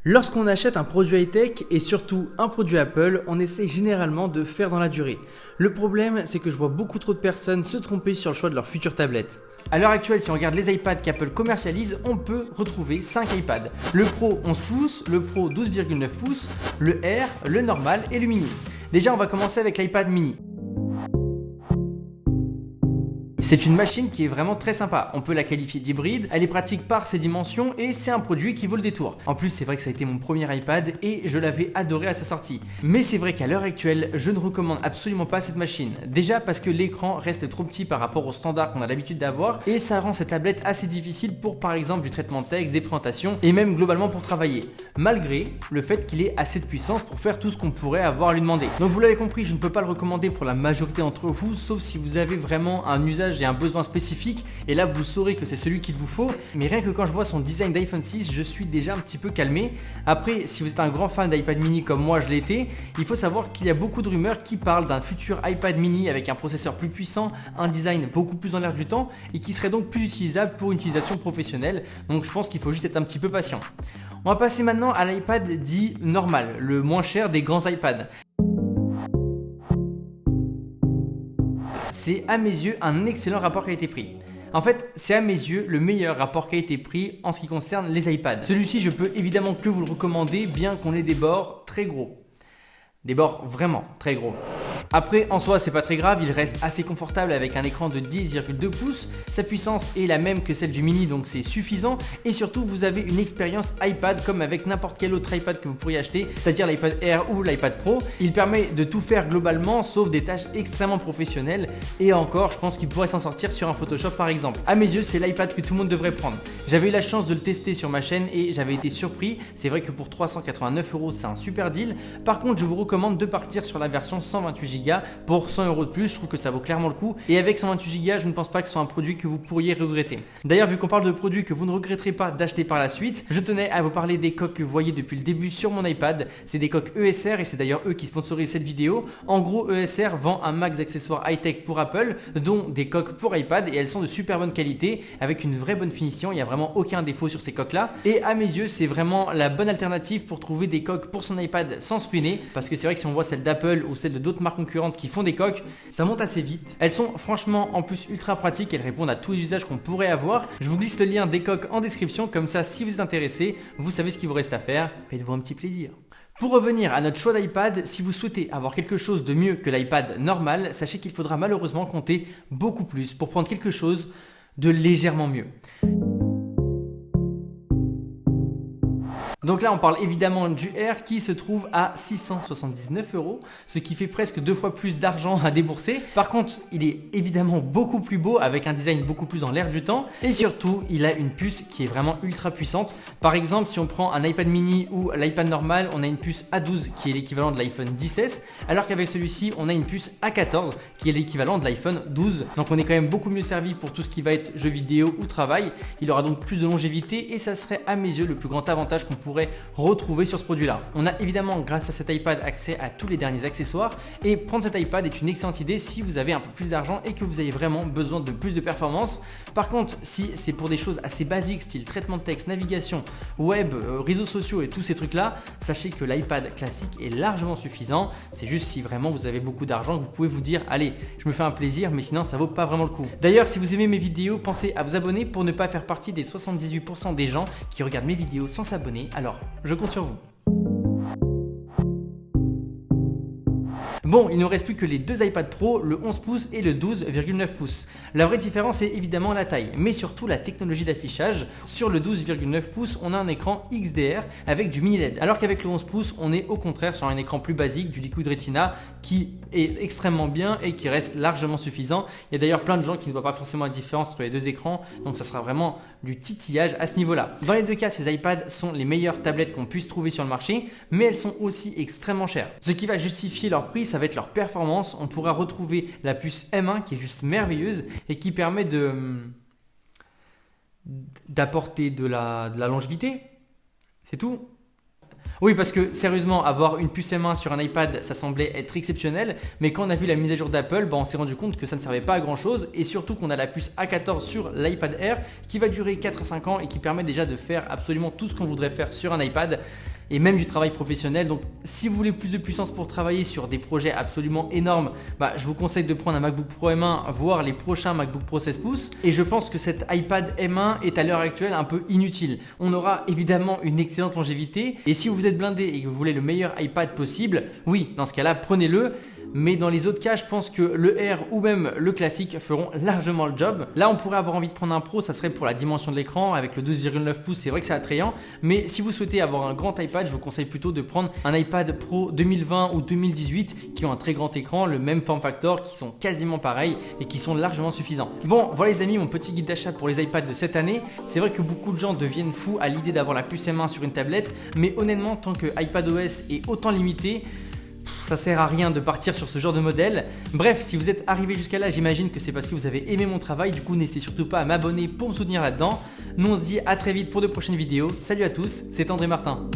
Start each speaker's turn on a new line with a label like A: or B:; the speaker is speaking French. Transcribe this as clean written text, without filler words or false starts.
A: Lorsqu'on achète un produit high-tech et surtout un produit Apple, on essaie généralement de faire dans la durée. Le problème, c'est que je vois beaucoup trop de personnes se tromper sur le choix de leur future tablette. À l'heure actuelle, si on regarde les iPads qu'Apple commercialise, on peut retrouver 5 iPads. Le Pro 11 pouces, le Pro 12,9 pouces, le Air, le normal et le mini. Déjà, on va commencer avec l'iPad mini. C'est une machine qui est vraiment très sympa, on peut la qualifier d'hybride, elle est pratique par ses dimensions et c'est un produit qui vaut le détour. En plus c'est vrai que ça a été mon premier iPad et je l'avais adoré à sa sortie. Mais c'est vrai qu'à l'heure actuelle, je ne recommande absolument pas cette machine. Déjà parce que l'écran reste trop petit par rapport aux standards qu'on a l'habitude d'avoir et ça rend cette tablette assez difficile pour par exemple du traitement de texte, des présentations et même globalement pour travailler. Malgré le fait qu'il ait assez de puissance pour faire tout ce qu'on pourrait avoir à lui demander. Donc vous l'avez compris, je ne peux pas le recommander pour la majorité d'entre vous, sauf si vous avez vraiment un usage et un besoin spécifique et là vous saurez que c'est celui qu'il vous faut, mais rien que quand je vois son design d'iPhone 6 je suis déjà un petit peu calmé. Après si vous êtes un grand fan d'iPad mini comme moi je l'ai été, il faut savoir qu'il y a beaucoup de rumeurs qui parlent d'un futur iPad mini avec un processeur plus puissant, un design beaucoup plus dans l'air du temps et qui serait donc plus utilisable pour une utilisation professionnelle, donc je pense qu'il faut juste être un petit peu patient. On va passer maintenant à l'iPad dit normal, le moins cher des grands iPads. C'est à mes yeux un excellent rapport qualité-prix. En fait, c'est à mes yeux le meilleur rapport qualité-prix en ce qui concerne les iPads. Celui-ci, je peux évidemment que vous le recommander, bien qu'on ait des bords très gros. Des bords vraiment très gros. Après, en soi, c'est pas très grave, il reste assez confortable avec un écran de 10,2 pouces. Sa puissance est la même que celle du mini, donc c'est suffisant. Et surtout, vous avez une expérience iPad comme avec n'importe quel autre iPad que vous pourriez acheter, c'est-à-dire l'iPad Air ou l'iPad Pro. Il permet de tout faire globalement, sauf des tâches extrêmement professionnelles. Et encore, je pense qu'il pourrait s'en sortir sur un Photoshop par exemple. À mes yeux, c'est l'iPad que tout le monde devrait prendre. J'avais eu la chance de le tester sur ma chaîne et j'avais été surpris. C'est vrai que pour 389 €, c'est un super deal. Par contre, je vous recommande de partir sur la version 128 Go pour 100 € de plus, je trouve que ça vaut clairement le coup et avec 128 Go, je ne pense pas que ce soit un produit que vous pourriez regretter. D'ailleurs, vu qu'on parle de produits que vous ne regretterez pas d'acheter par la suite, je tenais à vous parler des coques que vous voyez depuis le début sur mon iPad. C'est des coques ESR et c'est d'ailleurs eux qui sponsorisent cette vidéo. En gros, ESR vend un max d'accessoires high-tech pour Apple, dont des coques pour iPad et elles sont de super bonne qualité avec une vraie bonne finition, il n'y a vraiment aucun défaut sur ces coques là et à mes yeux, c'est vraiment la bonne alternative pour trouver des coques pour son iPad sans se ruiner parce que c'est vrai que si on voit celle d'Apple ou celle de d'autres marques concurrentes qui font des coques, ça monte assez vite. Elles sont franchement en plus ultra pratiques, elles répondent à tous les usages qu'on pourrait avoir. Je vous glisse le lien des coques en description, comme ça si vous êtes intéressé, vous savez ce qu'il vous reste à faire, faites-vous un petit plaisir. Pour revenir à notre choix d'iPad, si vous souhaitez avoir quelque chose de mieux que l'iPad normal, sachez qu'il faudra malheureusement compter beaucoup plus pour prendre quelque chose de légèrement mieux. Donc là, on parle évidemment du Air qui se trouve à 679 €, ce qui fait presque 2 fois plus d'argent à débourser. Par contre, il est évidemment beaucoup plus beau avec un design beaucoup plus dans l'air du temps et surtout, il a une puce qui est vraiment ultra puissante. Par exemple, si on prend un iPad mini ou l'iPad normal, on a une puce A12 qui est l'équivalent de l'iPhone 10S, alors qu'avec celui-ci, on a une puce A14 qui est l'équivalent de l'iPhone 12. Donc on est quand même beaucoup mieux servi pour tout ce qui va être jeux vidéo ou travail. Il aura donc plus de longévité et ça serait à mes yeux le plus grand avantage qu'on pourrait retrouver sur ce produit-là. On a évidemment grâce à cet iPad accès à tous les derniers accessoires et prendre cet iPad est une excellente idée si vous avez un peu plus d'argent et que vous avez vraiment besoin de plus de performance. Par contre, si c'est pour des choses assez basiques style traitement de texte, navigation, web, réseaux sociaux et tous ces trucs-là, sachez que l'iPad classique est largement suffisant. C'est juste si vraiment vous avez beaucoup d'argent que vous pouvez vous dire allez, je me fais un plaisir, mais sinon ça vaut pas vraiment le coup. D'ailleurs, si vous aimez mes vidéos, pensez à vous abonner pour ne pas faire partie des 78% des gens qui regardent mes vidéos sans s'abonner. Alors, je compte sur vous. Bon, il ne nous reste plus que les deux iPad Pro, le 11 pouces et le 12,9 pouces. La vraie différence est évidemment la taille, mais surtout la technologie d'affichage. Sur le 12,9 pouces, on a un écran XDR avec du mini LED, alors qu'avec le 11 pouces, on est au contraire sur un écran plus basique, du Liquid Retina, qui est extrêmement bien et qui reste largement suffisant. Il y a d'ailleurs plein de gens qui ne voient pas forcément la différence entre les deux écrans, donc ça sera vraiment du titillage à ce niveau-là. Dans les deux cas, ces iPads sont les meilleures tablettes qu'on puisse trouver sur le marché, mais elles sont aussi extrêmement chères. Ce qui va justifier leur prix, ça va être leur performance. On pourra retrouver la puce M1 qui est juste merveilleuse et qui permet d'apporter de la longévité. C'est tout. Oui, parce que sérieusement, avoir une puce M1 sur un iPad, ça semblait être exceptionnel, mais quand on a vu la mise à jour d'Apple, on s'est rendu compte que ça ne servait pas à grand chose et surtout qu'on a la puce A14 sur l'iPad Air qui va durer 4 à 5 ans et qui permet déjà de faire absolument tout ce qu'on voudrait faire sur un iPad. et même du travail professionnel. Donc si vous voulez plus de puissance pour travailler sur des projets absolument énormes, je vous conseille de prendre un MacBook Pro M1, voire les prochains MacBook Pro 16 pouces. Et je pense que cet iPad M1 est à l'heure actuelle un peu inutile. On aura évidemment une excellente longévité et si vous êtes blindé et que vous voulez le meilleur iPad possible, oui, dans ce cas-là, prenez-le. Mais dans les autres cas, je pense que le R ou même le classique feront largement le job. Là, on pourrait avoir envie de prendre un Pro, ça serait pour la dimension de l'écran avec le 12,9 pouces, c'est vrai que c'est attrayant. Mais si vous souhaitez avoir un grand iPad, je vous conseille plutôt de prendre un iPad Pro 2020 ou 2018 qui ont un très grand écran, le même form factor, qui sont quasiment pareils et qui sont largement suffisants. Bon, voilà les amis, mon petit guide d'achat pour les iPads de cette année. C'est vrai que beaucoup de gens deviennent fous à l'idée d'avoir la puce M1 sur une tablette, mais honnêtement, tant que iPadOS est autant limité, ça sert à rien de partir sur ce genre de modèle. Bref, si vous êtes arrivé jusqu'à là, j'imagine que c'est parce que vous avez aimé mon travail. Du coup, n'hésitez surtout pas à m'abonner pour me soutenir là-dedans. Nous, on se dit à très vite pour de prochaines vidéos. Salut à tous, c'est André Martin.